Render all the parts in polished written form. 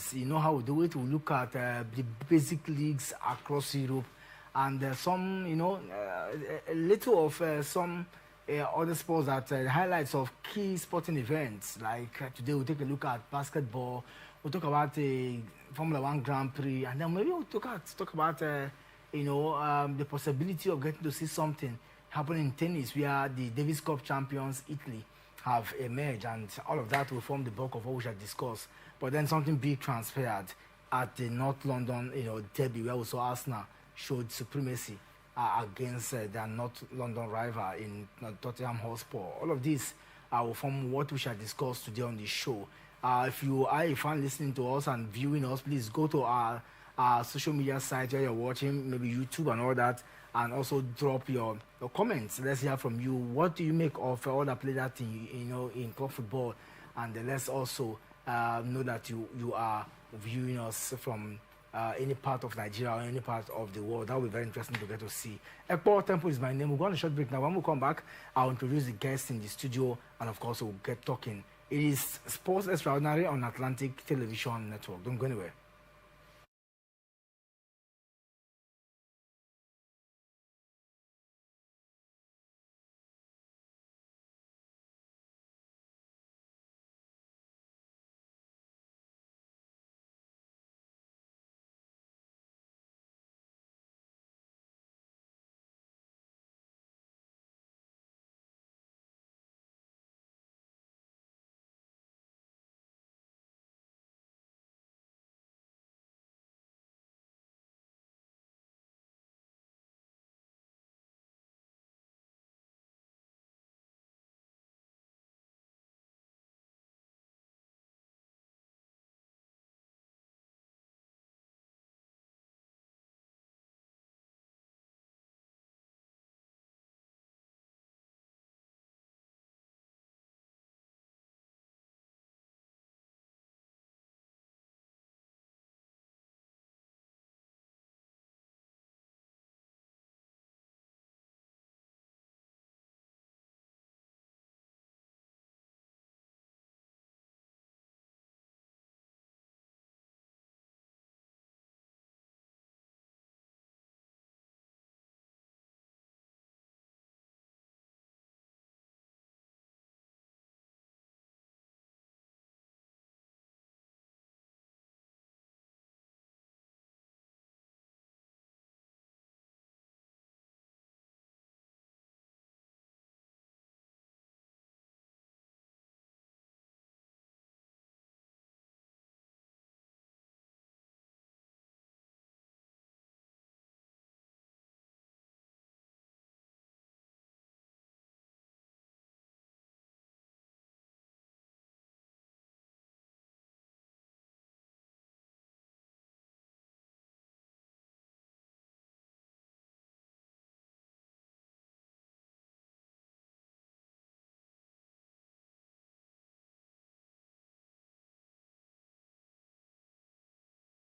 tennis. You know how we do it. We look at the basic leagues across Europe, and some, a little of some other sports that highlights of key sporting events. Like today, we'll take a look at basketball. We'll talk about the Formula One Grand Prix, and then maybe we'll talk about the possibility of getting to see something happen in tennis, where the Davis Cup champions Italy have emerged, and all of that will form the bulk of what we shall discuss. But then something big transpired at the North London, derby, where we saw Arsenal showed supremacy against their North London rival in Tottenham Hotspur. All of this will form what we shall discuss today on the show. If you are a fan listening to us and viewing us, please go to our social media site where you're watching, maybe YouTube and all that, and also drop your comments. Let's hear from you. What do you make of all that play that in club football? And let's also know that you are viewing us from any part of Nigeria or any part of the world. That will be very interesting to get to see. Ekpo Temple is my name. We'll go on a short break now. When we come back, I'll introduce the guests in the studio, and of course we'll get talking. It is Sports Extraordinary on Atlantic Television Network. Don't go anywhere.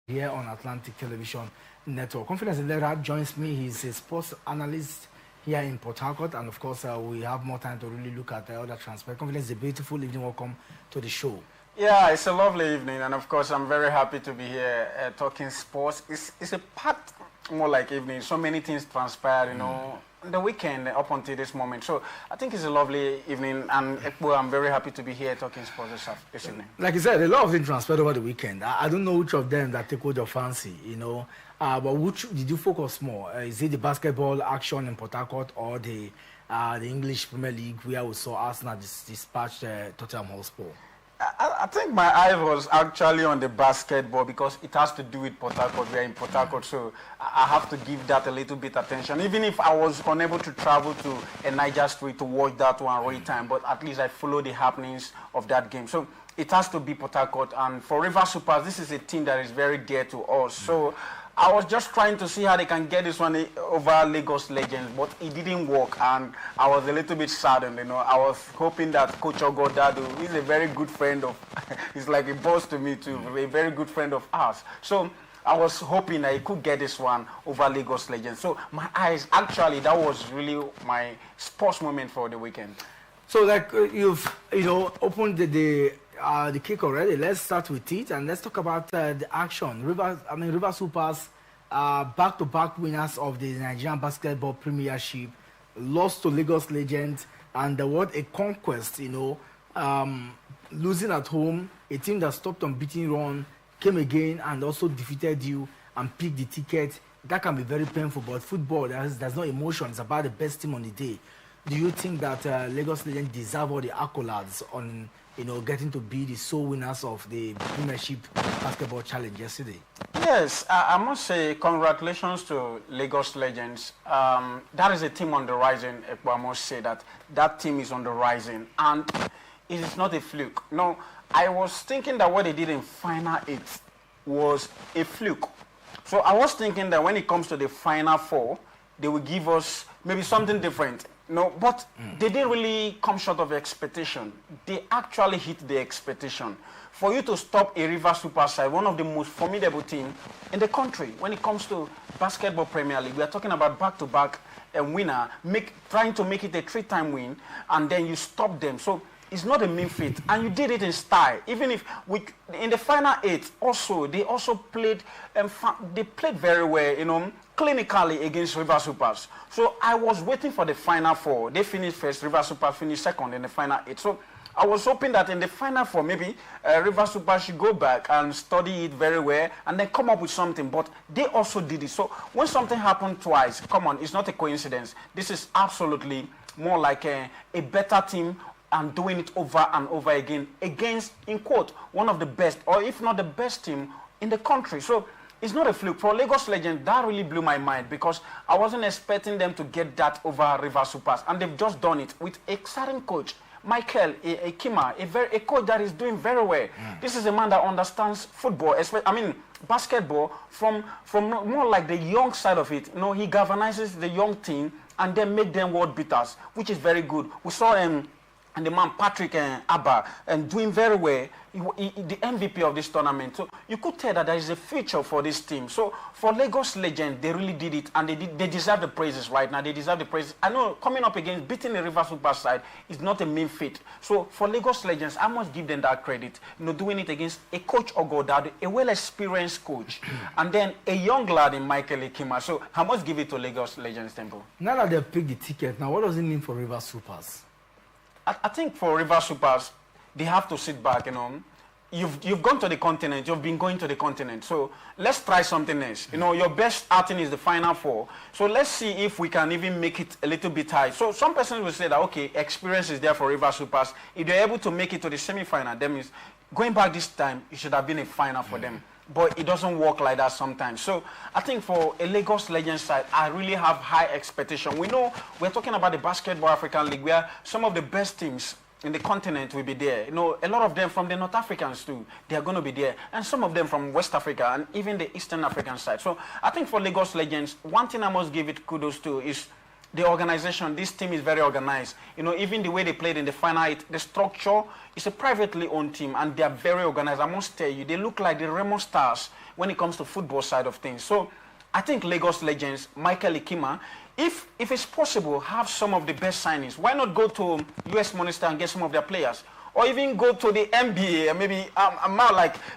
Here on Atlantic Television Network. Confidence Lera joins me. He's a sports analyst here in Port Harcourt, and of course we have more time to really look at all that transfer. Confidence is a beautiful evening. Welcome to the show. Yeah, it's a lovely evening, and of course I'm very happy to be here talking sports. It's a part more like evening. So many things transpired, the weekend up until this moment. So I think it's a lovely evening, and I'm very happy to be here talking sports this evening. Like you said, a lot of things transpired over the weekend. I don't know which of them that tickled your fancy, but which did you focus more? Is it the basketball action in Port Harcourt or the English Premier League, where we saw Arsenal dispatch Tottenham Hotspur? I think my eye was actually on the basketball, because it has to do with Port Harcourt. We are in Port Harcourt, so I have to give that a little bit attention. Even if I was unable to travel to a Niger Street to watch that one real time, but at least I follow the happenings of that game. So it has to be Port Harcourt. And for River Supers, this is a team that is very dear to us. So I was just trying to see how they can get this one over Lagos Legends, but it didn't work, and I was a little bit saddened. I was hoping that Coach Ogodado, he's a very good friend of, he's like a boss to me too, a very good friend of ours. So I was hoping I could get this one over Lagos Legends. So my eyes, actually, that was really my sports moment for the weekend. So like you've opened the the kick already. Let's start with it and let's talk about the action. River Supers, back-to-back winners of the Nigerian Basketball Premiership, lost to Lagos Legends, and what a conquest, losing at home, a team that stopped on beating run, came again and also defeated you and picked the ticket. That can be very painful, but football, there's no emotion. It's about the best team on the day. Do you think that Lagos Legends deserve all the accolades on, getting to be the sole winners of the Premiership Basketball Challenge yesterday? Yes, I must say congratulations to Lagos Legends. That is a team on the rising. I must say that team is on the rising, and it is not a fluke. No, I was thinking that what they did in Final 8 was a fluke. So I was thinking that when it comes to the Final 4, they will give us maybe something different. No, but they didn't really come short of expectation. They actually hit the expectation. For you to stop a River Super side, one of the most formidable teams in the country, when it comes to Basketball Premier League, we are talking about back-to-back winner, trying to make it a 3-time win, and then you stop them. So it's not a mean feat, and you did it in style. Even if in the Final 8, they also played, they played very well, clinically against River Supers. So I was waiting for the Final 4. They finished first, River Supers finished second in the Final 8. So I was hoping that in the Final 4, maybe River Supers should go back and study it very well and then come up with something. But they also did it. So when something happened twice, come on, it's not a coincidence. This is absolutely more like a better team and doing it over and over again against, in quote, one of the best, or if not the best team in the country. So it's not a fluke. For Lagos Legends, that really blew my mind because I wasn't expecting them to get that over River Supers, and they've just done it with a certain coach, Michael Ekima, a coach that is doing very well. This is a man that understands football, basketball from more like the young side of it. He galvanizes the young team and then make them world beaters, which is very good. We saw and the man Patrick Abba doing very well, the MVP of this tournament. So you could tell that there is a future for this team. So for Lagos Legends, they really did it, and they deserve the praises right now. They deserve the praises. I know coming up against beating the River Super side is not a mean feat. So for Lagos Legends, I must give them that credit. Doing it against a coach Ogodado, a well-experienced coach, and then a young lad in Michael Ekima. So I must give it to Lagos Legends Temple. Now that they've picked the ticket, now what does it mean for River Supers? I think for River Supers, they have to sit back, You've gone to the continent, you've been going to the continent. So let's try something else. Your best outing is the Final 4. So let's see if we can even make it a little bit high. So some persons will say that, okay, experience is there for River Supers. If they're able to make it to the semi-final, that means going back this time, it should have been a final for them. But it doesn't work like that sometimes. So I think for a Lagos Legends side, I really have high expectation. We know we're talking about the Basketball African League, where some of the best teams in the continent will be there. A lot of them from the North Africans too, they are going to be there. And some of them from West Africa and even the Eastern African side. So I think for Lagos Legends, one thing I must give it kudos to is the organization. This team is very organized. Even the way they played in the Final 8, the structure is a privately owned team, and they are very organized. I must tell you, they look like the Remo Stars when it comes to football side of things. So I think Lagos Legends, Michael Ekima, if it's possible, have some of the best signings. Why not go to US Monster and get some of their players? Or even go to the NBA and maybe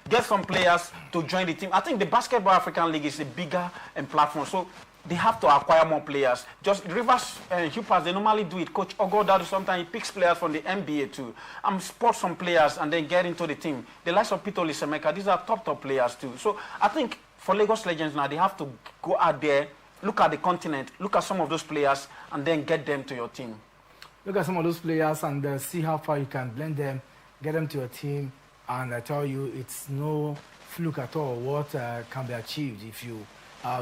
get some players to join the team. I think the Basketball African League is a bigger platform. So they have to acquire more players. Just Rivers Hoopers, they normally do it. Coach Ogodado, sometimes he picks players from the NBA too. Spot some players and then get into the team. The likes of Peter Lisemeka, these are top players too. So I think for Lagos Legends now, they have to go out there, look at the continent, look at some of those players, and then get them to your team. Look at some of those players and see how far you can blend them, get them to your team, and I tell you, it's no fluke at all what can be achieved if you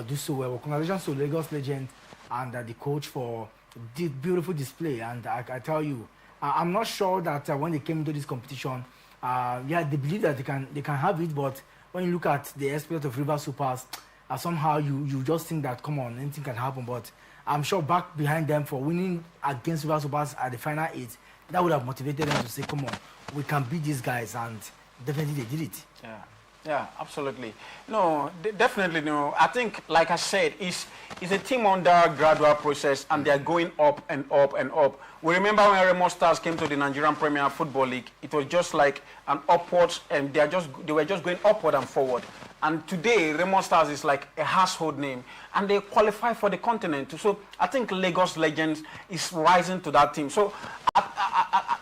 do so well. Congratulations to Lagos Legends and the coach for the beautiful display. And I tell you, I'm not sure that when they came into this competition, they believe that they can have it, but when you look at the experience of River Supers, somehow you just think that, come on, anything can happen. But I'm sure back behind them for winning against River Supers at the Final 8, that would have motivated them to say, come on, we can beat these guys, and definitely they did it. Yeah. Yeah, absolutely. No, definitely no. I think, like I said, it's a team under a gradual process, and they're going up and up and up. We remember when Remo Stars came to the Nigerian Premier Football League, it was just like an upwards, and they were just going upward and forward. And today, Remo Stars is like a household name, and they qualify for the continent. So I think Lagos Legends is rising to that team. So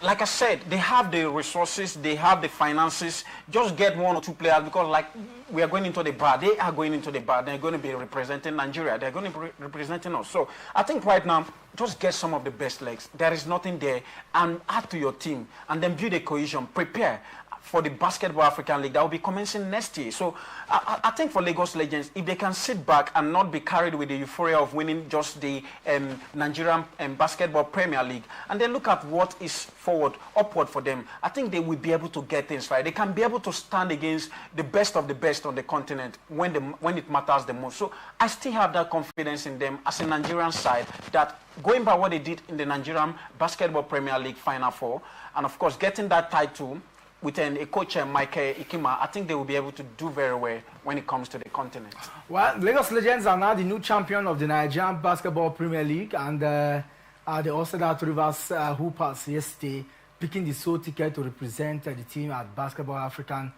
like I said, they have the resources, they have the finances. Just get one or two players, because like we are going into the bar, they are going into the bar. They're going to be representing Nigeria. They're going to be representing us. So I think right now, just get some of the best legs. There is nothing there, and add to your team, and then build a cohesion. Prepare for the Basketball African League that will be commencing next year. So I think for Lagos Legends, if they can sit back and not be carried with the euphoria of winning just the Nigerian Basketball Premier League, and then look at what is upward for them, I think they will be able to get things right. They can be able to stand against the best of the best on the continent when it matters the most. So I still have that confidence in them as a Nigerian side, that going by what they did in the Nigerian Basketball Premier League Final Four, and of course getting that title with a coach, Michael Ikima, I think they will be able to do very well when it comes to the continent. Well, Lagos Legends are now the new champion of the Nigerian Basketball Premier League, and they also had Rivers Hoopers yesterday, picking the sole ticket to represent the team at Basketball African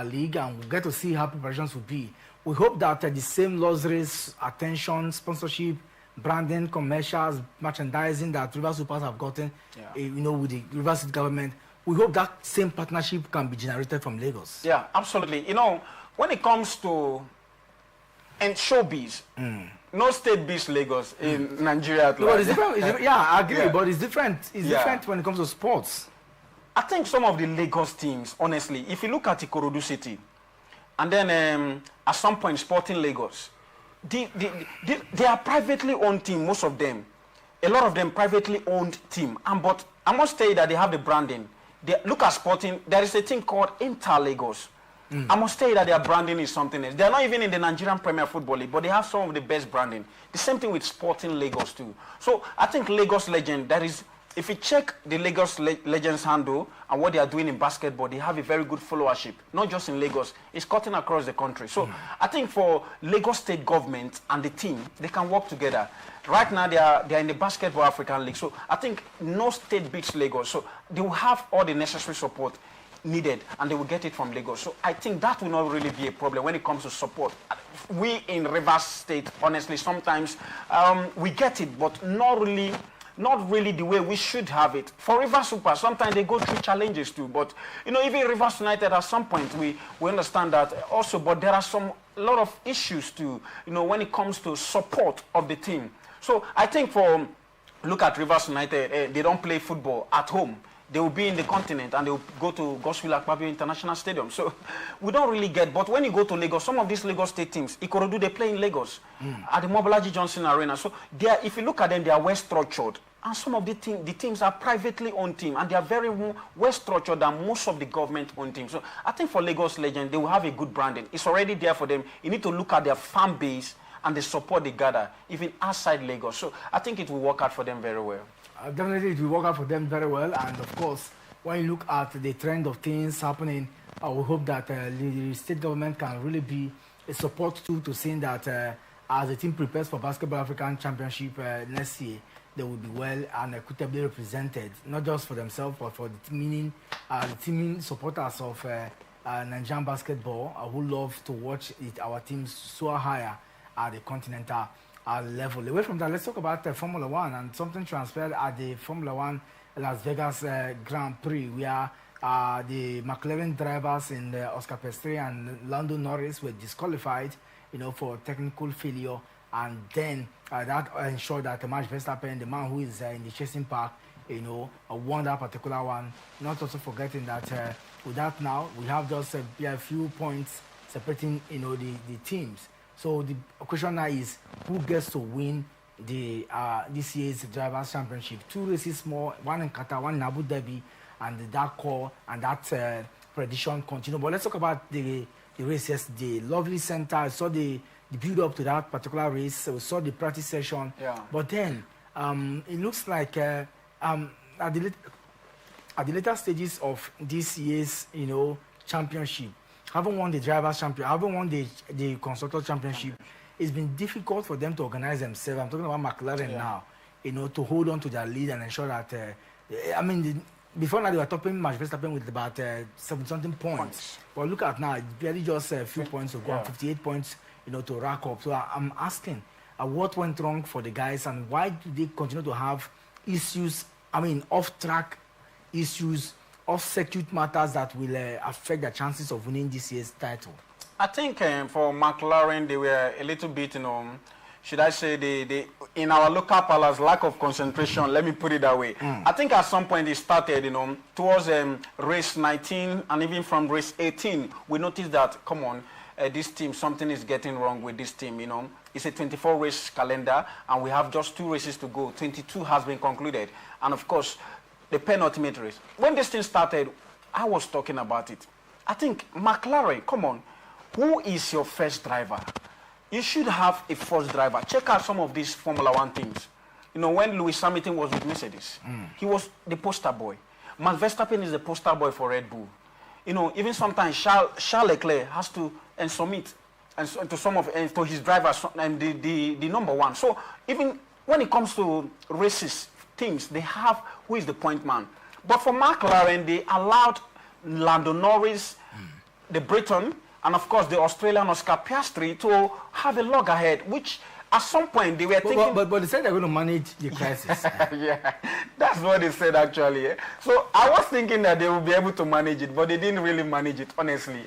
League, and we'll get to see how preparations will be. We hope that the same luxuries, attention, sponsorship, branding, commercials, merchandising that Rivers Hoopers have gotten, with the Rivers State government, we hope that same partnership can be generated from Lagos. Yeah, absolutely. When it comes to showbiz, no state beats Lagos in Nigeria. No, but it's different. Yeah, I agree, but it's different. It's different when it comes to sports. I think some of the Lagos teams, honestly, if you look at Ikorodu City, and then at some point Sporting Lagos, they are privately owned team, most of them. A lot of them privately owned team. But I must tell you that they have the branding. Look at Sporting, there is a thing called Inter Lagos. I must tell you that their branding is something else. They're not even in the Nigerian Premier Football League, but they have some of the best branding. The same thing with Sporting Lagos too. So I think Lagos Legend, if you check the Lagos Legends handle and what they are doing in basketball, they have a very good followership, not just in Lagos, it's cutting across the country. So I think for Lagos State government and the team, they can work together. Right now, they are in the Basketball African League. So I think no state beats Lagos. So they will have all the necessary support needed, and they will get it from Lagos. So I think that will not really be a problem when it comes to support. We in Rivers State, honestly, sometimes we get it, but not really the way we should have it. For Rivers Super, sometimes they go through challenges too. But even Rivers United, at some point, we understand that also. But there are a lot of issues too, when it comes to support of the team. So I think look at Rivers United, they don't play football at home. They will be in the continent, and they will go to Godswill Akpabio International Stadium. So we don't really get. But when you go to Lagos, some of these Lagos State teams, Ikorodu, they play in Lagos at the Mobolaji Johnson Arena. So if you look at them, they are well structured. And some of the teams are privately owned teams, and they are very well structured than most of the government-owned teams. So I think for Lagos Legends, they will have a good branding. It's already there for them. You need to look at their fan base and the support they gather, even outside Lagos. So I think it will work out for them very well. Definitely, it will work out for them very well. And of course, when you look at the trend of things happening, I will hope that the state government can really be a support tool to seeing that as the team prepares for Basketball African Championship next year, they will be well and equitably represented, not just for themselves, but for the teaming supporters of Nigerian basketball who love to watch our teams soar higher at the continental level. Away from that, let's talk about Formula One, and something transpired at the Formula One Las Vegas Grand Prix, where the McLaren drivers in Oscar Piastri and Lando Norris were disqualified, for technical failure, and then that ensured that Max Verstappen, the man who is in the chasing pack, won that particular one. Not also forgetting that with that now we have just a few points separating, the teams. So the question now is, who gets to win this year's Drivers' Championship? 2 races more, one in Qatar, one in Abu Dhabi, and that call and that prediction continue. But let's talk about the race yesterday. Lovely center. I saw the build-up to that particular race. We saw the practice session. Yeah. But then it looks like at the later stages of this year's, championship, haven't won the drivers' champion, haven't won the constructor championship. It's been difficult for them to organize themselves. I'm talking about McLaren now, you know, to hold on to their lead and ensure that. I mean, before now they were topping Max Verstappen with about 70-something points. But look at now, it's barely just a few points to go, 58 points, you know, to rack up. So I'm asking, what went wrong for the guys, and why do they continue to have issues? I mean, off-track issues, off-circuit matters that will affect their chances of winning this year's title. I think for McLaren, they were a little bit, you know, should I say, they in our local palace, lack of concentration, let me put it that way. I think at some point they started, you know, towards race 19 and even from race 18, we noticed that, come on, this team, something is getting wrong with this team, you know. It's a 24-race calendar, and we have just 2 races to go. 22 has been concluded. And, of course, the penultimate race. When this thing started, I was talking about it. I think, McLaren, come on, who is your first driver? You should have a first driver. Check out some of these Formula One teams. You know, when Lewis Hamilton was with Mercedes, he was the poster boy. Max Verstappen is the poster boy for Red Bull. You know, even sometimes Charles Leclerc has to submit to some of to his drivers and the number one. So even when it comes to races, teams, they have who is the point man. But for McLaren, they allowed Lando Norris, the Briton, and of course the Australian Oscar Piastri to have a log ahead, which at some point they were thinking... But they said they're going to manage the crisis. Yeah, that's what they said actually. So I was thinking that they would be able to manage it, but they didn't really manage it, honestly.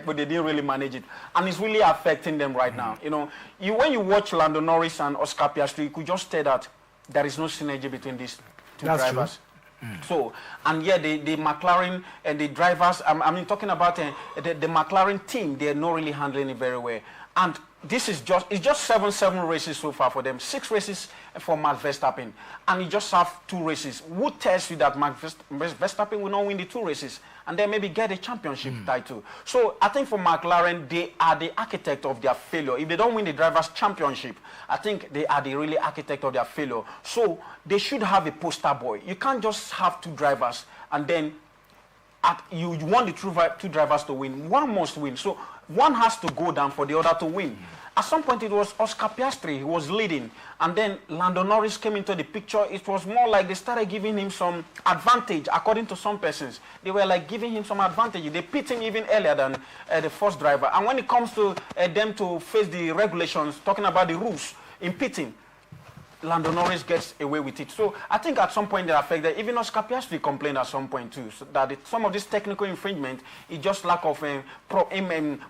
But they didn't really manage it. And it's really affecting them right now. You know, when you watch Lando Norris and Oscar Piastri, you could just tell that there is no synergy between these two drivers. True. So, and yeah, the McLaren and the drivers, I mean, talking about the McLaren team, they're not really handling it very well. And this is just 7 races so far for them, 6 races for Max Verstappen, and you just have 2 races. Who tells you that Max Verstappen will not win the 2 races and then maybe get a championship title? So I think for McLaren, they are the architect of their failure. If they don't win the drivers' championship, I think they are the really architect of their failure. So they should have a poster boy. You can't just have 2 drivers and then you want the 2 drivers to win. One must win. So one has to go down for the other to win. At some point, it was Oscar Piastri who was leading, and then Lando Norris came into the picture. It was more like they started giving him some advantage, according to some persons. They were like giving him some advantage. They pit him even earlier than the first driver. And when it comes to them to face the regulations, talking about the rules in pitting, Lando Norris gets away with it. So I think at some point they affected. Even Oscar Piastri complained at some point too, so that some of this technical infringement is just lack of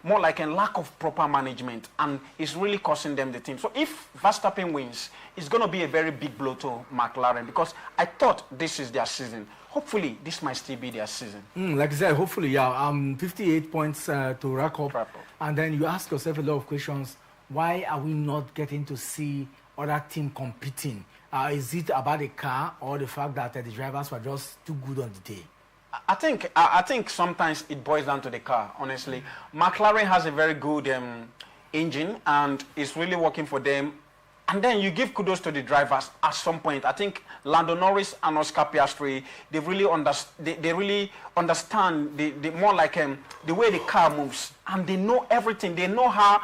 more like a lack of proper management, and it's really costing them the team. So if Verstappen wins, it's going to be a very big blow to McLaren, because I thought this is their season. Hopefully, this might still be their season. Like I said, hopefully, yeah. 58 points to rack up, and then you ask yourself a lot of questions. Why are we not getting to see other team competing? Is it about the car or the fact that the drivers were just too good on the day? I think sometimes it boils down to the car, honestly. McLaren has a very good engine, and it's really working for them. And then you give kudos to the drivers at some point. I think Lando Norris and Oscar Piastri, they really understand the more like the way the car moves, and they know everything. They know how.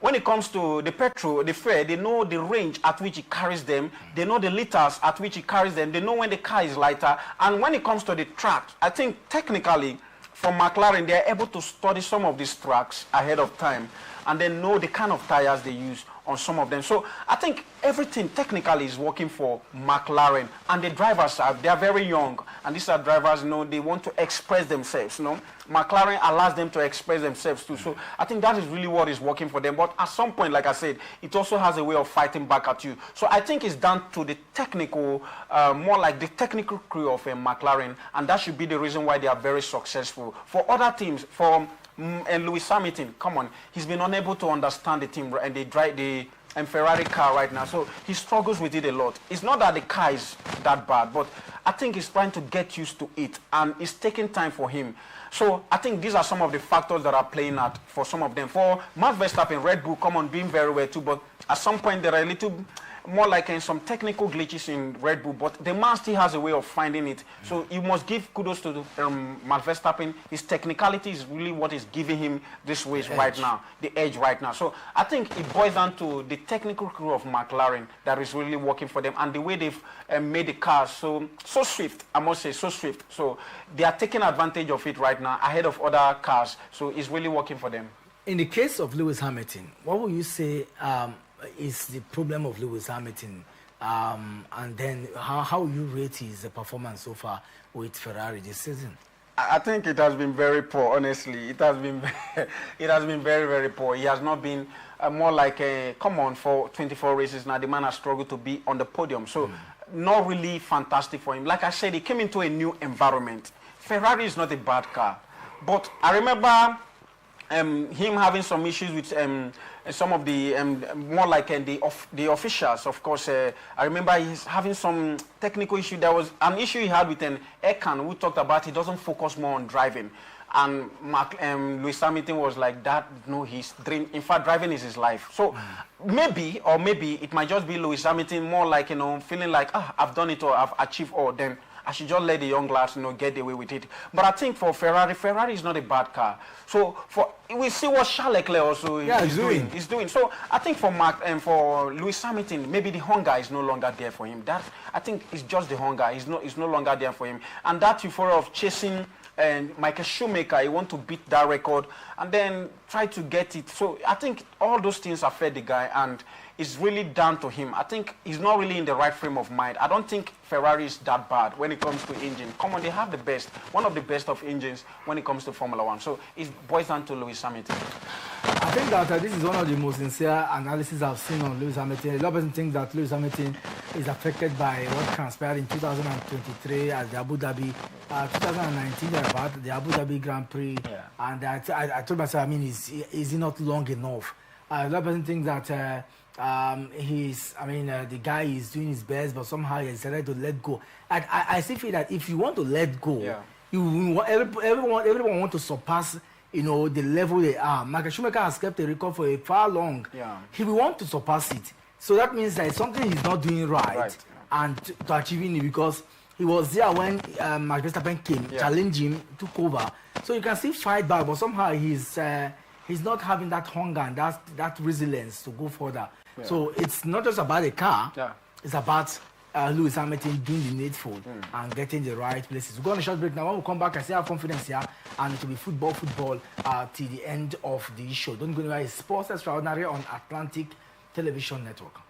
When it comes to the petrol, the fuel, they know the range at which it carries them. They know the liters at which it carries them. They know when the car is lighter. And when it comes to the track, I think technically, for McLaren, they are able to study some of these tracks ahead of time and then know the kind of tires they use on some of them. So I think everything technically is working for McLaren, and the drivers they are very young, and these are drivers, you know, they want to express themselves, you know. McLaren allows them to express themselves too. So I think that is really what is working for them. But at some point, like I said, it also has a way of fighting back at you. So I think it's down to the technical, more like the technical crew of McLaren, and that should be the reason why they are very successful. For other teams, for and Lewis Hamilton, come on, he's been unable to understand the team and they drive the Ferrari car right now, so he struggles with it a lot. It's not that the car is that bad, but I think he's trying to get used to it, and it's taking time for him. So I think these are some of the factors that are playing out for some of them. For Max Verstappen, Red Bull, come on, doing very well too, but at some point there are a little more like some technical glitches in Red Bull, but the man still has a way of finding it. So you must give kudos to Max Verstappen. His technicality is really what is giving him this race right now, the edge right now. So I think it boils down to the technical crew of McLaren that is really working for them, and the way they've made the cars so swift, I must say, so swift. So they are taking advantage of it right now ahead of other cars. So it's really working for them. In the case of Lewis Hamilton, what would you say is the problem of Lewis Hamilton? And then how you rate his performance so far with Ferrari this season? I think it has been very poor, honestly. It has been it has been very, very poor. He has not been more like come on, for 24 races now, the man has struggled to be on the podium. So not really fantastic for him. Like I said, he came into a new environment. Ferrari is not a bad car. But I remember him having some issues with some of the more like the officials. Of course, I remember he's having some technical issue. There was an issue he had with an Ekan who talked about he doesn't focus more on driving. And Lewis Hamilton was like that. No, his dream. In fact, driving is his life. So maybe it might just be Lewis Hamilton more like, you know, feeling like, I've done it or I've achieved all. Then I should just let the young lads, you know, get away with it. But I think for Ferrari is not a bad car. So we see what Charles Leclerc also is doing. So I think for Lewis Hamilton, maybe the hunger is no longer there for him. That, I think, it's just the hunger. It's no longer there for him. And that euphoria of chasing Michael Schumacher, he want to beat that record and then try to get it. So I think all those things affect the guy, and it's really down to him. I think he's not really in the right frame of mind. I don't think Ferrari is that bad when it comes to engine. Come on, they have the best, one of the best of engines when it comes to Formula One. So it boils down to Lewis Hamilton. I think that this is one of the most sincere analyses I've seen on Lewis Hamilton. A lot of people think that Lewis Hamilton is affected by what transpired in 2023 at the Abu Dhabi, 2019 about the Abu Dhabi Grand Prix. Yeah. And I told myself, I mean, is he not long enough? A lot of people think that the guy is doing his best, but somehow he decided to let go. And I still feel that if you want to let go, everyone want to surpass, you know, the level they are. Michael Schumacher has kept a record for a far long. Yeah. He will want to surpass it. So that means that something he's not doing right. And to achieving it, because he was there when Max Verstappen came, challenged him, took over. So you can still fight back, but somehow he's not having that hunger and that resilience to go further. Yeah. So it's not just about the car. Yeah. It's about Lewis Hamilton doing the needful and getting the right places. We'll go on a short break now. When we come back, I still have confidence here, and it will be football till the end of the show. Don't go anywhere. It's Sports Extraordinary on Atlantic Television Network.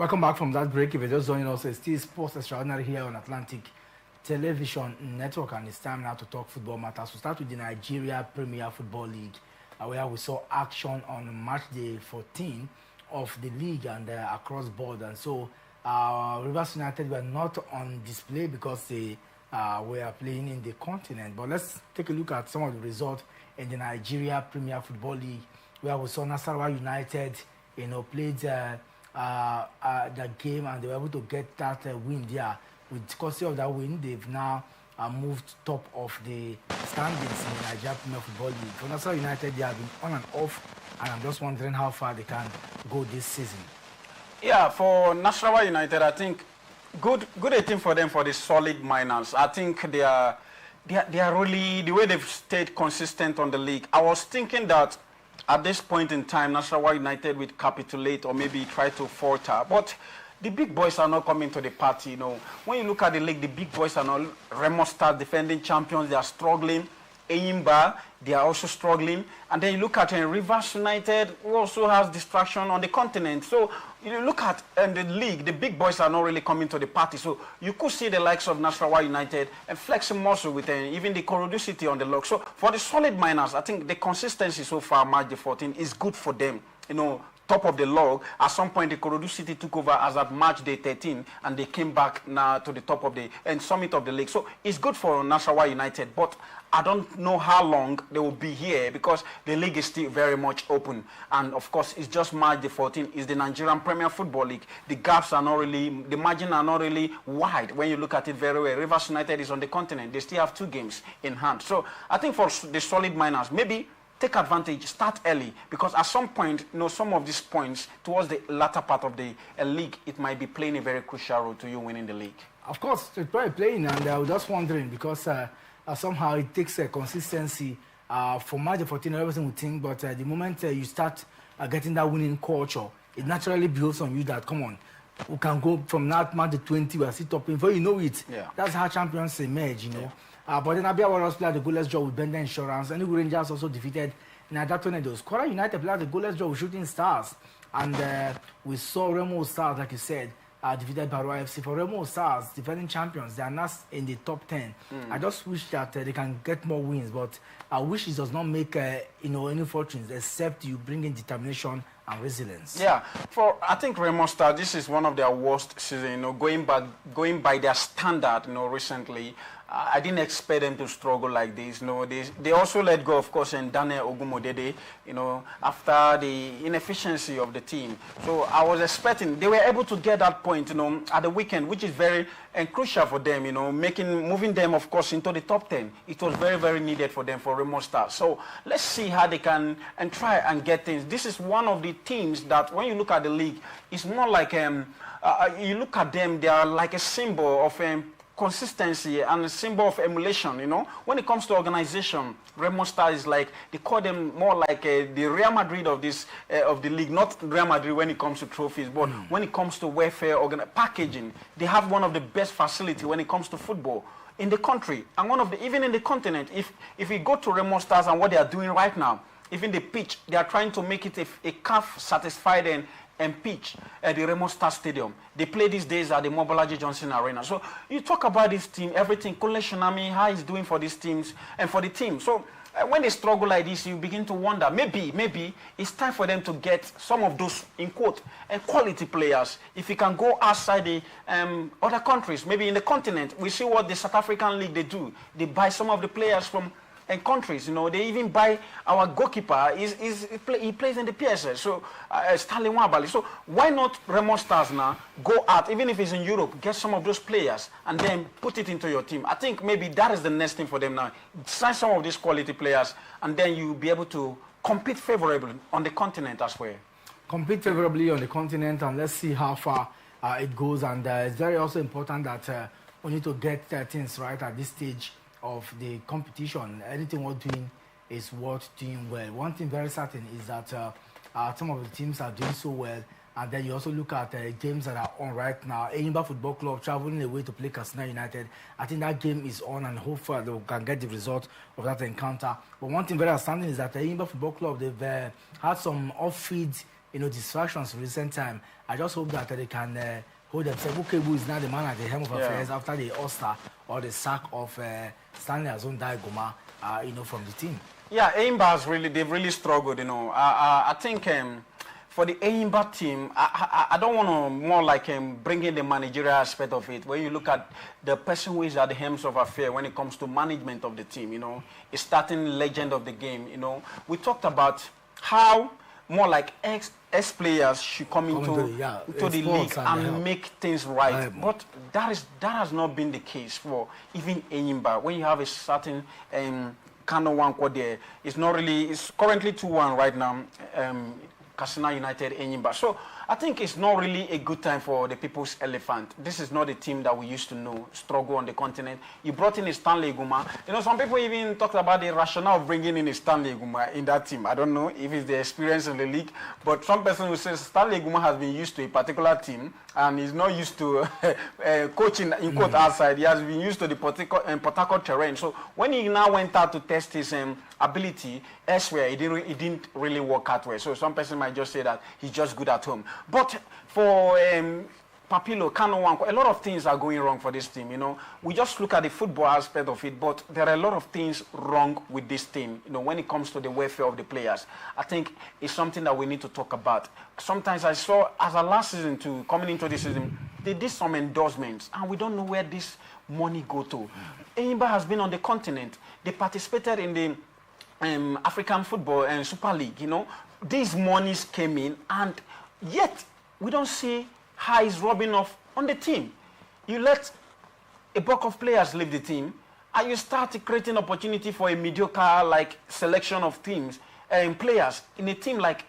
Welcome back from that break. If you're just joining us, it's still Sports Extraordinary here on Atlantic Television Network, and it's time now to talk football matters. We start with the Nigeria Premier Football League, where we saw action on match day 14 of the league and across board. And so Rivers United were not on display because they were playing in the continent. But let's take a look at some of the results in the Nigeria Premier Football League, where we saw Nasarawa United, played the game, and they were able to get that win there. With courtesy of that win, they've now moved top of the standings in the Nigeria Premier Football League. For Nasarawa United, they have been on and off, and I'm just wondering how far they can go this season. Yeah, for Nasarawa United, I think good a team for them for the solid minors. I think they are really, the way they've stayed consistent on the league. I was thinking that at this point in time, Nasarawa United would capitulate or maybe try to falter. But the big boys are not coming to the party. When you look at the league, the big boys are not. Remo Stars, defending champions, they are struggling. Eyimba, they are also struggling. And then you look at Rivers United, who also has distraction on the continent. So you look at the league, the big boys are not really coming to the party. So you could see the likes of Nasarawa United and flexing muscle with even the Ikorodu City on the log. So for the solid miners, I think the consistency so far, match day 14, is good for them. Top of the log. At some point, the Ikorodu City took over as at match day 13, and they came back now to the top of the summit of the league. So it's good for Nasarawa United, but I don't know how long they will be here because the league is still very much open. And of course, it's just match day 14. It's the Nigerian Premier Football League. The gaps are not really, the margin are not really wide when you look at it very well. Rivers United is on the continent. They still have 2 games in hand. So I think for the solid miners, maybe take advantage, start early, because at some point, some of these points towards the latter part of the league, it might be playing a very crucial role to you winning the league. Of course, it's probably playing, and I was just wondering, because somehow it takes a consistency for match 14, everything we think, but the moment you start getting that winning culture, it naturally builds on you that, come on, we can go from that match 20, we are still topping, before you know it. Yeah. That's how champions emerge, Yeah. But then Abia Warriors played the goalless draw with Bender Insurance. And the Rangers also defeated Niger Tornadoes. Kwara United played the goalless draw with Shooting Stars. And we saw Remo Stars, like you said, defeated Barua FC. For Remo Stars, defending champions, they are not in the top 10. I just wish that they can get more wins. But I wish it does not make any fortunes, except you bring in determination and resilience. Yeah, I think Remo Stars, this is one of their worst seasons. Going by their standard, recently. I didn't expect them to struggle like this. They also let go, of course, in Daniel Ogumodede, after the inefficiency of the team. So I was expecting they were able to get that point, at the weekend, which is very crucial for them, moving them, of course, into the top 10. It was very, very needed for them, for Remo Stars. So let's see how they can try and get things. This is one of the teams that, when you look at the league, it's more like you look at them, they are like a symbol of consistency and a symbol of emulation. When it comes to organization, Remo Stars is like, they call them more like the Real Madrid of the league. Not Real Madrid when it comes to trophies, but when it comes to welfare, packaging, they have one of the best facility when it comes to football in the country, and even in the continent. If we go to Remo Stars and what they are doing right now, even the pitch, they are trying to make it a calf satisfied and pitch at the Remo Stars Stadium. They play these days at the Mobolaji Johnson Arena. So you talk about this team, everything, Kole Shonami, how he's doing for these teams and for the team. So when they struggle like this, you begin to wonder, maybe it's time for them to get some of those, in quote, quality players. If you can go outside the other countries, maybe in the continent, we see what the South African League, they do. They buy some of the players from countries, they even buy our goalkeeper. He plays in the PSL, so Stanley Nwabali. So why not Remo Stars now go out, even if it's in Europe, get some of those players and then put it into your team? I think maybe that is the next thing for them now. Sign some of these quality players, and then you'll be able to compete favorably on the continent as well. Compete favorably on the continent, and let's see how far it goes. And it's very also important that we need to get things right at this stage of the competition. Anything we're doing is worth doing well. One thing very certain is that some of the teams are doing so well, and then you also look at games that are on right now. Eyimba Football Club traveling away to play Katsina United. I think that game is on, and hopefully they can get the result of that encounter. But one thing very outstanding is that Eyimba Football Club, they've had some off-field distractions in recent time. I just hope that they can hold themselves. Ukebu is now the man at the helm of affairs after the Ulster or the sack of Stanley Azonda Goma, from the team. Yeah, Eimba they've really struggled, I think for the Eimba team, I don't want to more like bring in the managerial aspect of it. When you look at the person who is at the helm of affairs when it comes to management of the team, a starting legend of the game, we talked about how more like ex-players should come into the league and make things right. But that has not been the case for even Enyimba. When you have a certain Kano Wankwo there, it's currently 2-1 right now. Kasina United Enyimba. So I think it's not really a good time for the People's Elephant. This is not a team that we used to know struggle on the continent. You brought in a Stanley Guma. Some people even talked about the rationale of bringing in a Stanley Guma in that team. I don't know if it's the experience in the league, but some person who says Stanley Guma has been used to a particular team and he's not used to coaching in quote outside. He has been used to the Port Harcourt terrain. So when he now went out to test his ability elsewhere, it didn't really work out well. So some person might just say that he's just good at home. But for Papilo, Kano Wanko, a lot of things are going wrong for this team, We just look at the football aspect of it, but there are a lot of things wrong with this team, when it comes to the welfare of the players. I think it's something that we need to talk about. Sometimes I saw, as a last season too, coming into this season, they did some endorsements, and we don't know where this money go to. Enyimba has been on the continent. They participated in the African Football and Super League, These monies came in, and yet we don't see how it's rubbing off on the team. You let a bulk of players leave the team, and you start creating opportunity for a mediocre selection of teams and players in a team like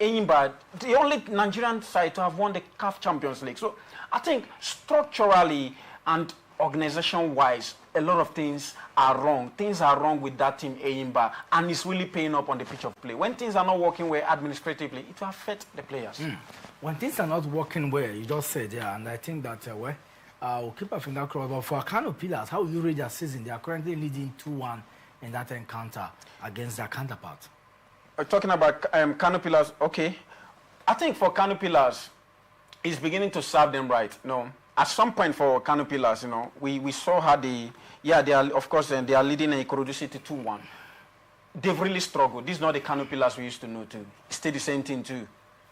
Enyimba, the only Nigerian side to have won the CAF Champions League. So I think structurally and organization-wise, a lot of things are wrong. Things are wrong with that team, Enyimba, and it's really paying up on the pitch of play. When things are not working well administratively, it will affect the players. When things are not working well, you just said, and I think that, we'll keep our finger crossed. But for Kano Pillars, how will you rate their season? They are currently leading 2-1 in that encounter against their counterpart. Talking about Kano Pillars, okay. I think for Kano Pillars, it's beginning to serve them right. At some point for Kano Pillars, we saw how they are, of course, they are leading Ikorodu City 2-1. They've really struggled. This is not the Kano Pillars we used to know too. It's still the same thing too.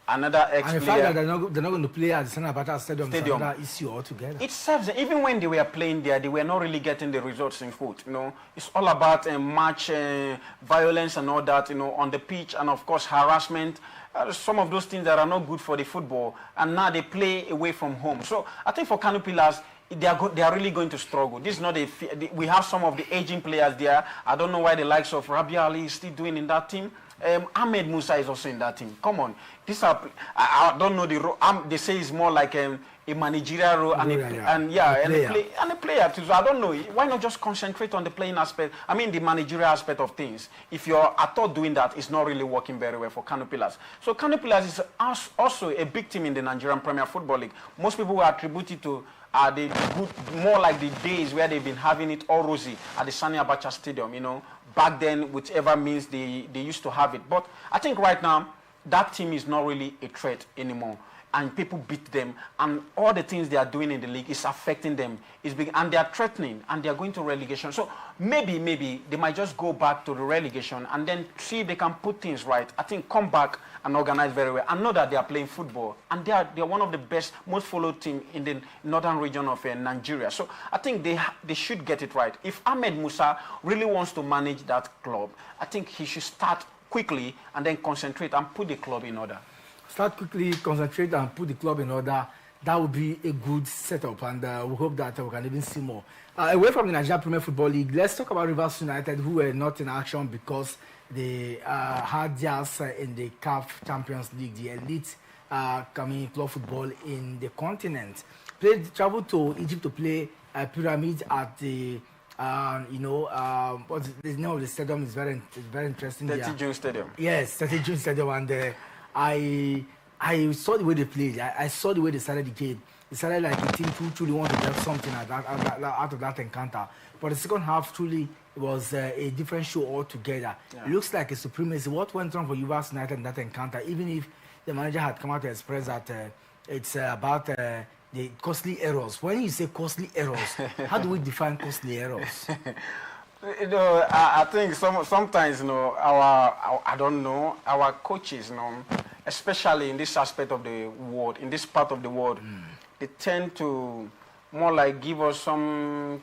Another ex-player. And the fact that they're not going to play at the Senapata Stadium is another issue altogether. It serves them. Even when they were playing there, they were not really getting the results in foot. It's all about match violence and all that, on the pitch, and of course harassment. Some of those things that are not good for the football, and now they play away from home. So I think for Kano Pillars, they are really going to struggle. This is not we have some of the aging players there. I don't know why the likes of Rabia Ali is still doing in that team. Ahmed Musa is also in that team. Come on, I don't know they say it's more like a managerial role and a player too. So I don't know. Why not just concentrate on the playing aspect? I mean the managerial aspect of things. If you're at all doing that, it's not really working very well for Kano Pillars. So Kano Pillars is also a big team in the Nigerian Premier Football League. Most people will attribute it to more like the days where they've been having it all rosy at the Sani Abacha Stadium, back then, whichever means they used to have it. But I think right now, that team is not really a threat anymore. And people beat them, and all the things they are doing in the league is affecting them. And they are threatening, and they are going to relegation. So maybe they might just go back to the relegation and then see if they can put things right. I think come back and organize very well. I know that they are playing football, and they are one of the best, most followed team in the northern region of Nigeria. So I think they should get it right. If Ahmed Musa really wants to manage that club, I think he should start quickly and then concentrate and put the club in order. Start quickly, concentrate, and put the club in order. That would be a good setup, and we hope that we can even see more. Away from the Nigeria Premier Football League, let's talk about Rivers United, who were not in action because they had theirs in the CAF Champions League, the elite club football in the continent. Traveled to Egypt to play Pyramid at the what's the name of the stadium is very interesting. 30 June Stadium. Yes, 30 June Stadium, and I saw the way they played. I saw the way they started the game. It started like a team who truly wanted to get something out of that encounter. But the second half truly was a different show altogether. Yeah. It looks like a supremacy. What went wrong for Rivers United in that encounter, even if the manager had come out to express that it's about the costly errors. When you say costly errors, how do we define costly errors? You know, I think sometimes, you know, I don't know, our coaches, you know, especially in this aspect of the world, in this part of the world, they tend to more like give us some,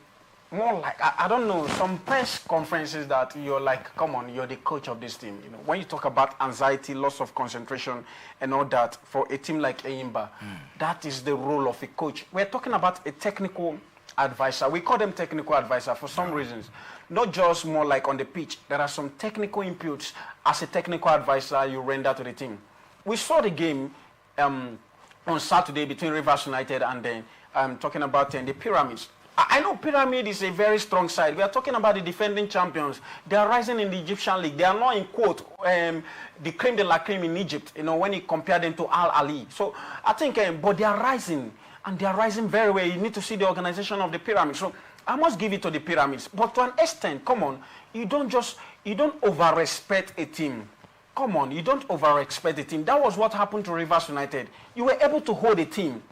more like, I don't know, some press conferences that you're like, come on, you're the coach of this team. You know, when you talk about anxiety, loss of concentration, and all that, for a team like Enyimba, that is the role of a coach. We're talking about a technical advisor. We call them technical advisor for some reasons. Not just more like on the pitch. There are some technical inputs as a technical advisor you render to the team. We saw the game on Saturday between Rivers United and then talking about the Pyramids. I know Pyramid is a very strong side. We are talking about the defending champions. They are rising in the Egyptian league. They are not in quote the creme de la creme in Egypt, you know, when you compare them to Al Ali. So I think, but they are rising, and they are rising very well. You need to see the organization of the Pyramids. So I must give it to the Pyramids. But to an extent, come on, you don't over-respect a team. Come on, you don't over-respect a team. That was what happened to Rivers United. You were able to hold a team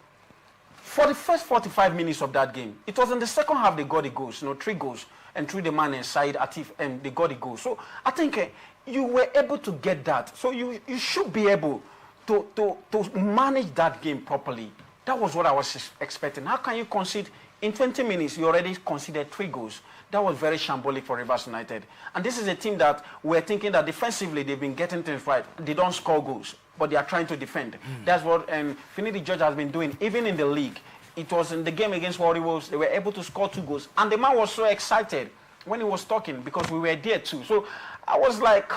for the first 45 minutes of that game. It was in the second half they got the goals, you know, 3 goals, and through the man inside Atif, and they got the goal. So I think you were able to get that. So you should be able to manage that game properly. That was what I was expecting. How can you concede in 20 minutes? You already conceded 3 goals. That was very shambolic for Rivers United. And this is a team that we're thinking that defensively they've been getting things right. They don't score goals, but they are trying to defend. That's what Finidi George has been doing, even in the league. It was in the game against Warriors, they were able to score 2 goals. And the man was so excited when he was talking because we were there too. So I was like,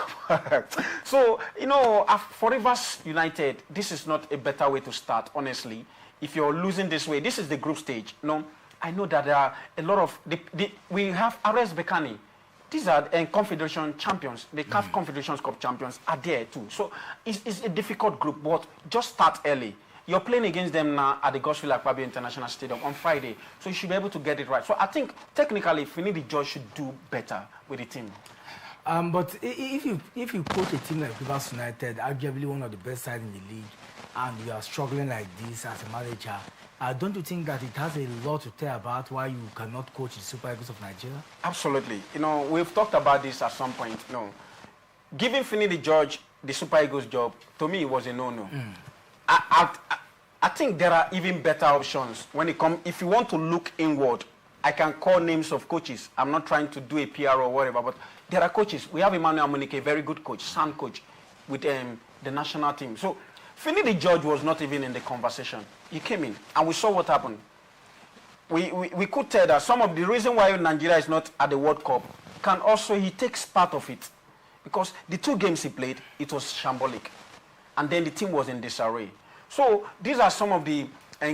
so, you know, for Rivers United, this is not a better way to start, honestly. If you're losing this way, this is the group stage. You know, I know that there are a lot of, we have RS Bekani. These are Confederation champions. The CAF Confederations Cup champions are there too. So it's a difficult group, but just start early. You're playing against them now at the Godswill Akpabio International Stadium on Friday. So you should be able to get it right. So I think technically Finidi George should do better with the team. But if you coach a team like Rivers United, arguably one of the best sides in the league, and you are struggling like this as a manager, don't you think that it has a lot to tell about why you cannot coach the Super Eagles of Nigeria? Absolutely. You know, we've talked about this at some point. You know, giving Finidi George the Super Eagles job, to me, it was a no-no. I think there are even better options when it comes. If you want to look inward, I can call names of coaches. I'm not trying to do a PR or whatever, but there are coaches. We have Emmanuel Amunike, a very good coach, sound coach, with the national team. So Finidi George was not even in the conversation. He came in, and we saw what happened. We could tell that some of the reason why Nigeria is not at the World Cup can also, he takes part of it. Because the 2 games he played, it was shambolic. And then the team was in disarray. So these are some of the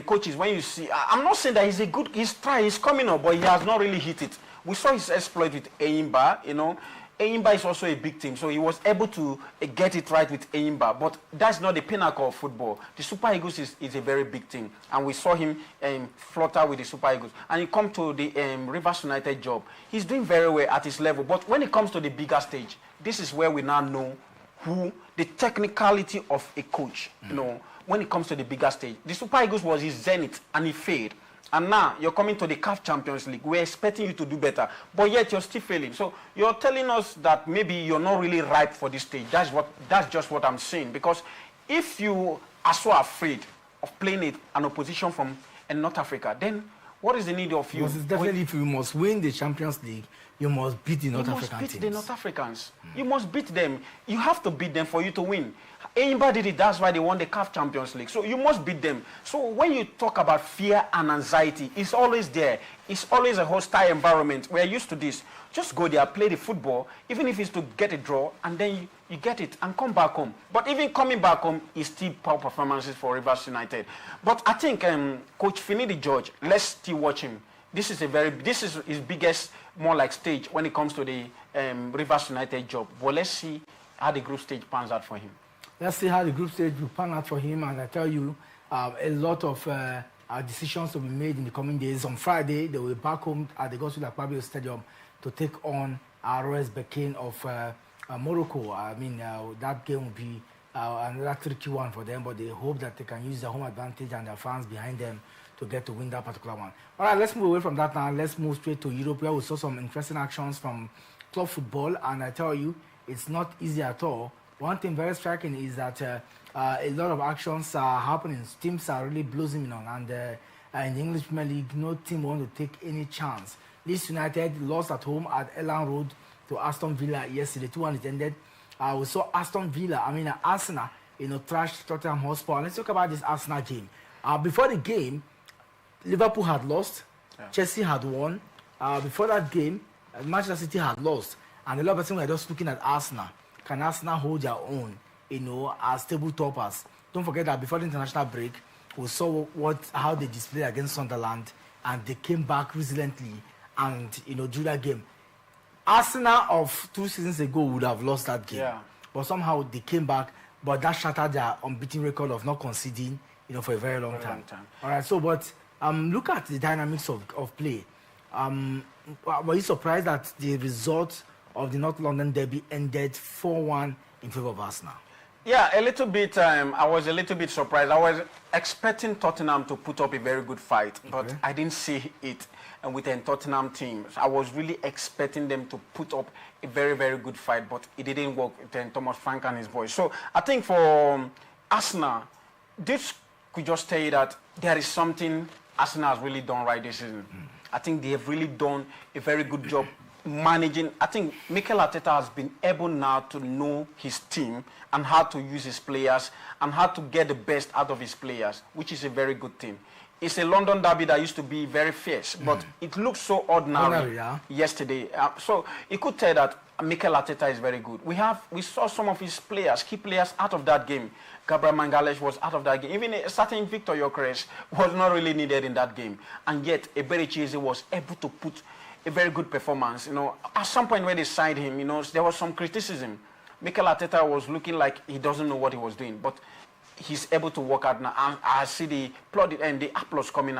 coaches, when you see, I'm not saying that he's a good, he's coming up, but he has not really hit it. We saw his exploit with Enyimba, you know. Enyimba is also a big team, so he was able to get it right with Enyimba, but that's not the pinnacle of football. The Super Eagles is a very big team, and we saw him flutter with the Super Eagles. And you come to the Rivers United job, he's doing very well at his level, but when it comes to the bigger stage, this is where we now know who, the technicality of a coach, you know, when it comes to the bigger stage. The Super Eagles was his zenith, and he failed. And now you're coming to the CAF Champions League. We're expecting you to do better, but yet you're still failing. So you're telling us that maybe you're not really ripe for this stage. That's just what I'm saying. Because if you are so afraid of playing an opposition from North Africa, then what is the need of you? Because it's definitely, if you must win the Champions League, you must beat the North African teams. You must beat the North Africans. You must beat them. You have to beat them for you to win. Enyimba did it, that's why they won the CAF Champions League. So you must beat them. So when you talk about fear and anxiety, it's always there. It's always a hostile environment. We're used to this. Just go there, play the football, even if it's to get a draw, and then you get it and come back home. But even coming back home is still poor performances for Rivers United. But I think Coach Finidi George, let's still watch him. This is his biggest, more like stage when it comes to the Rivers United job. But let's see how the group stage pans out for him. Let's see how the group stage will pan out for him. And I tell you, a lot of decisions will be made in the coming days. On Friday, they will be back home at the Godswill Akpabio Stadium to take on RS Bekane of Morocco. I mean, that game will be another tricky one for them, but they hope that they can use their home advantage and their fans behind them to get to win that particular one. All right, let's move away from that now. Let's move straight to Europe, where we saw some interesting actions from club football, and I tell you, it's not easy at all. One thing very striking is that a lot of actions are happening. Teams are really blossoming on, and in the English Premier League, no team want to take any chance. Leeds United lost at home at Elland Road to Aston Villa yesterday. 2-1 it ended. We saw Arsenal, trashed Tottenham Hotspur. Let's talk about this Arsenal game. Before the game, Liverpool had lost, Chelsea had won. Before that game, Manchester City had lost. And a lot of people were just looking at Arsenal. Can Arsenal hold their own, as table toppers? Don't forget that before the international break, we saw how they displayed against Sunderland, and they came back resiliently and, drew that game. Arsenal of 2 seasons ago would have lost that game. Yeah. But somehow they came back, but that shattered their unbeaten record of not conceding, for a very long time. All right, so, but look at the dynamics of play. Were you surprised that the result of the North London derby ended 4-1 in favor of Arsenal? Yeah, a little bit. I was a little bit surprised. I was expecting Tottenham to put up a very good fight, but I didn't see it. And with the Tottenham team, I was really expecting them to put up a very, very good fight, but it didn't work. Then Thomas Frank and his boys. So I think for Arsenal, this could just tell you that there is something Arsenal has really done right this season. I think they have really done a very good job managing. I think Mikel Arteta has been able now to know his team and how to use his players and how to get the best out of his players, which is a very good thing. It's a London derby that used to be very fierce, but it looked so ordinary yesterday. So you could tell that Mikel Arteta is very good. We saw some of his players, key players, out of that game. Gabriel Magalhaes was out of that game. Even a certain Victor Gyökeres was not really needed in that game. And yet, Eberechi was able to put a very good performance. At some point when they signed him, there was some criticism. Mikel Arteta was looking like he doesn't know what he was doing, but he's able to work out now. And I see the applause coming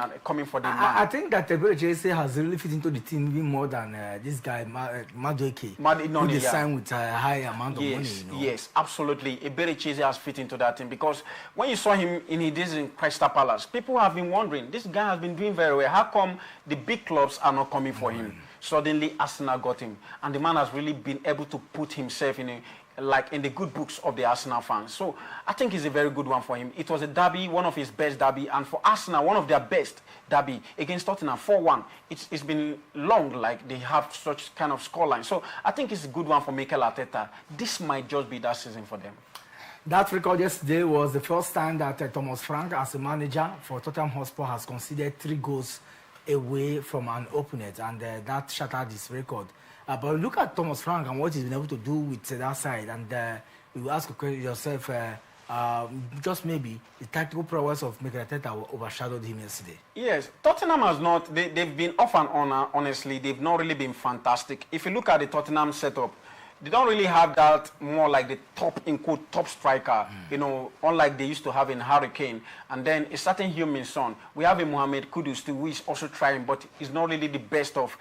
for the man. I think that Eberechi has really fit into the team even more than this guy, Madueke, who they signed with a high amount of money. Yes, absolutely. Eberechi has fit into that team, because when you saw him in his days in Crystal Palace, people have been wondering, this guy has been doing very well. How come the big clubs are not coming for him? Suddenly, Arsenal got him. And the man has really been able to put himself in the good books of the Arsenal fans. So I think it's a very good one for him. It was a derby, one of his best derby, and for Arsenal, one of their best derby against Tottenham, 4-1. It's been long, like they have such kind of scoreline. So I think it's a good one for Mikel Arteta. This might just be that season for them. That record yesterday was the first time that Thomas Frank, as a manager for Tottenham Hotspur, has conceded 3 goals away from an opponent, and that shattered his record. But look at Thomas Frank and what he's been able to do with that side, and you ask yourself, just maybe the tactical prowess of Mikel Arteta overshadowed him yesterday. Yes, Tottenham has not. They've been off and on. Honestly, they've not really been fantastic. If you look at the Tottenham setup, they don't really have that more like the top, in quote, top striker, unlike they used to have in Harry Kane. And then a certain Heung-min Son. We have a Mohamed Kudus too, who is also trying, but he's not really the best of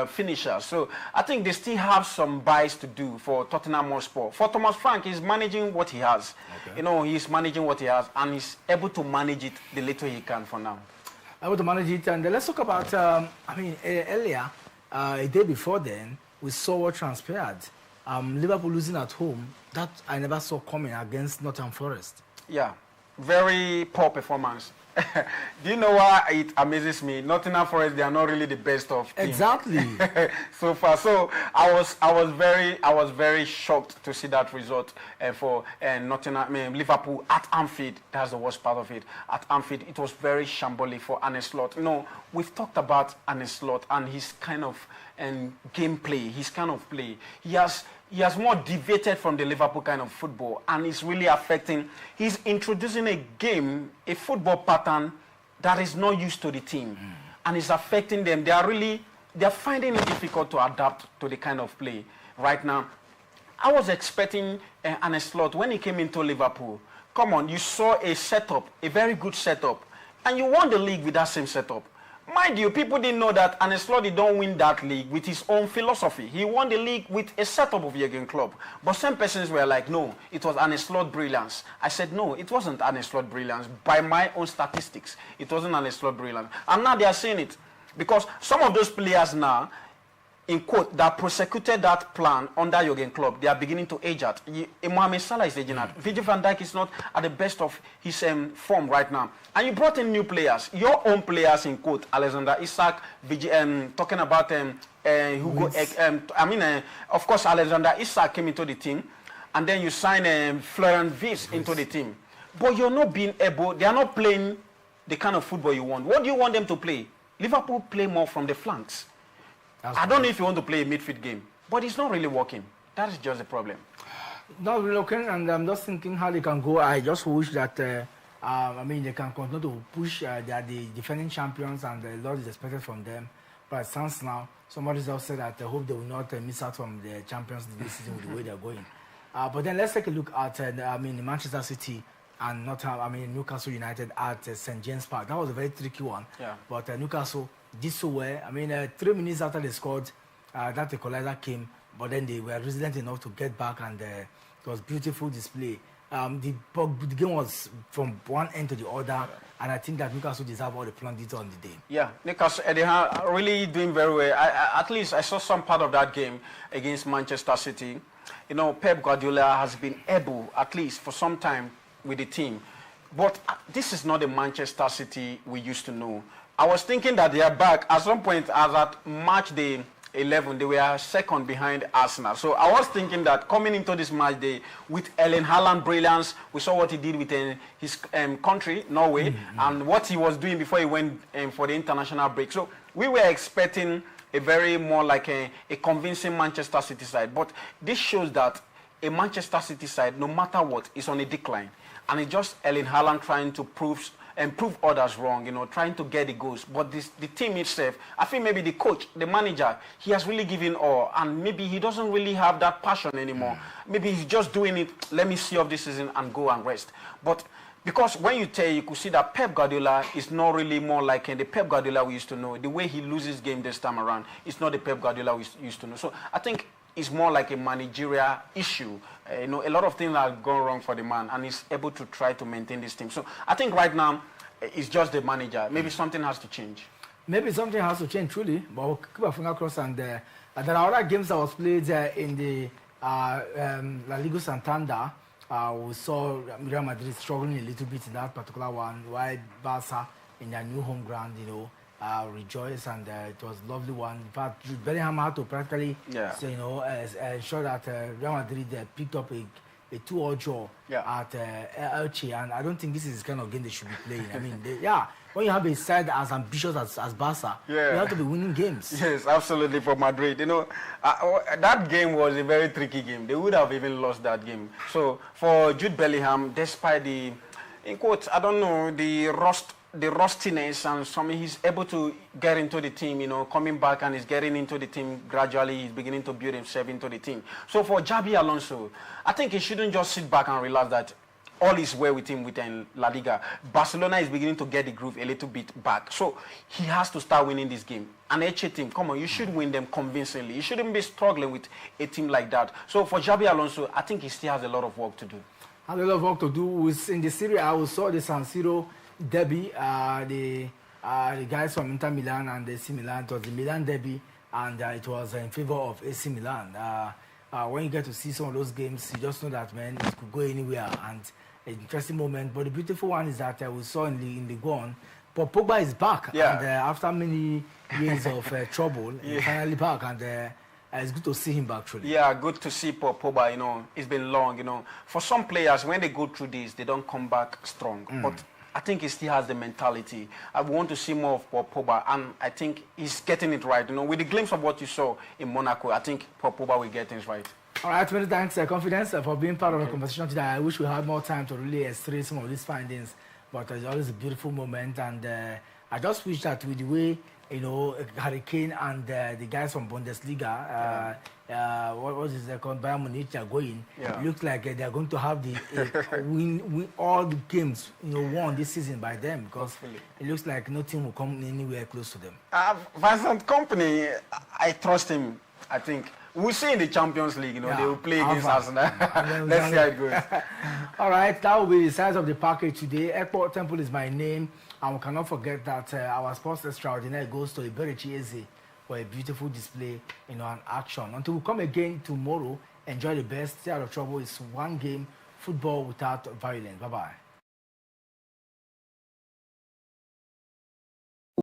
finishers. So I think they still have some buys to do for Tottenham Hotspur. For Thomas Frank, he's managing what he has. Okay. He's managing what he has, and he's able to manage it the little he can for now. Able to manage it. And let's talk about, earlier, a day before then, we saw what transpired. Liverpool losing at home, that I never saw coming against Nottingham Forest. Yeah, very poor performance. Do you know why it amazes me? Nottingham Forest, they are not really the best of teams. Exactly. So far, so I was very shocked to see that result for Liverpool at Anfield. That's the worst part of it. At Anfield, it was very shambolic for Arne Slot. We've talked about Arne Slot and his kind of gameplay, his kind of play. He has more deviated from the Liverpool kind of football, and it's really affecting. He's introducing a game, a football pattern that is not used to the team, and it's affecting them. They're finding it difficult to adapt to the kind of play right now. I was expecting Arne Slot when he came into Liverpool. Come on, you saw a setup, a very good setup, and you won the league with that same setup. Mind you, people didn't know that Arne Slot don't win that league with his own philosophy. He won the league with a setup of Jurgen Klopp. But some persons were like, no, it was Arne Slot brilliance. I said, no, it wasn't Arne Slot brilliance. By my own statistics, it wasn't Arne Slot brilliance. And now they are saying it. Because some of those players now, in quote, that prosecuted that plan under Jurgen Klopp, they are beginning to age out. Mohamed Salah is aging out. Virgil van Dijk is not at the best of his form right now. And you brought in new players, your own players, in quote, Alexander Isak, talking about Hugo, of course, Alexander Isak came into the team, and then you signed Florian Wirtz into the team. But you're not being able, they are not playing the kind of football you want. What do you want them to play? Liverpool play more from the flanks. I don't know if you want to play a midfield game, but it's not really working. That is just the problem. Not really working, and I'm just thinking how they can go. I just wish that, they can continue to push. They are the defending champions, and a lot is expected from them. But it sounds now, somebody else said that they hope they will not miss out from the Champions League this season with the way they're going. But then let's take a look at, Manchester City and Newcastle United at St. James Park. That was a very tricky one. Yeah. But Newcastle did so well. 3 minutes after they scored, that equalizer came, but then they were resilient enough to get back, and it was beautiful display. The game was from one end to the other, and I think that Newcastle deserve all the plaudits on the day. Yeah, Newcastle are really doing very well. At least I saw some part of that game against Manchester City. Pep Guardiola has been able, at least for some time, with the team. But this is not the Manchester City we used to know. I was thinking that they are back. At some point, as at March day 11, they were second behind Arsenal. So I was thinking that coming into this match day with Erling Haaland brilliance, we saw what he did with his country, Norway, and what he was doing before he went for the international break. So we were expecting a very more like a convincing Manchester City side. But this shows that a Manchester City side, no matter what, is on a decline. And it's just Erling Haaland trying to prove others wrong, trying to get the goals. But the team itself, I think maybe the coach, the manager, he has really given all. And maybe he doesn't really have that passion anymore. Maybe he's just doing it, let me see off this season and go and rest. But because when you could see that Pep Guardiola is not really more like the Pep Guardiola we used to know. The way he loses game this time around, it's not the Pep Guardiola we used to know. So I think it's more like a managerial issue. A lot of things have gone wrong for the man, and he's able to try to maintain this team. So I think right now, it's just the manager. Maybe something has to change. Maybe something has to change, truly. But we'll keep our finger crossed. And there are other games that was played in the La Liga Santander. We saw Real Madrid struggling a little bit in that particular one, while Barca in their new home ground, rejoiced, and it was a lovely one. In fact, Bellingham had to practically ensure that Real Madrid picked up a 2-all draw at Elche, and I don't think this is the kind of game they should be playing. When you have a side as ambitious as Barca, you have to be winning games. Yes, absolutely, for Madrid. That game was a very tricky game. They would have even lost that game. So for Jude Bellingham, despite the, in quotes, I don't know, the rustiness and he's able to get into the team, coming back, and he's getting into the team gradually. He's beginning to build himself into the team. So for Xabi Alonso, I think he shouldn't just sit back and realize that all is well with him within La Liga. Barcelona is beginning to get the groove a little bit back. So he has to start winning this game. An Elche team, come on, you should win them convincingly. You shouldn't be struggling with a team like that. So for Xabi Alonso, I think he still has a lot of work to do. Has a lot of work to do. In the Serie A, we saw the San Siro derby, the guys from Inter Milan and AC Milan. It was the Milan derby, and it was in favor of AC Milan. When you get to see some of those games, you just know that, man, it could go anywhere, and an interesting moment. But the beautiful one is that we saw in the Gone, but Pogba is back, and after many years of trouble, he's finally back, and it's good to see him back, truly. Yeah, good to see Pogba. It's been long. For some players, when they go through this, they don't come back strong. But I think he still has the mentality. I want to see more of Pogba, and I think he's getting it right. With the glimpse of what you saw in Monaco, I think Pogba will get things right. All right, many thanks, Confidence, for being part of the conversation today. I wish we had more time to really extract some of these findings, but it's always a beautiful moment, and I just wish that with the way you know, Hurricane and the guys from Bundesliga, what is it called? Bayern Munich are going. Yeah. It looks like they are going to have the win all the games, you know, won this season by them, because Hopefully. it looks like no team will come anywhere close to them. Vincent Kompany, I trust him. I think we'll see in the Champions League. You know, they will play against Arsenal. Let's see how it goes. All right, that will be the size of the package today. Airport Temple is my name, and we cannot forget that our sports extraordinaire goes to Iberichi Eze for a beautiful display, you know, and action. Until we come again tomorrow, enjoy the best. Stay out of trouble. It's one game, football without violence. Bye-bye.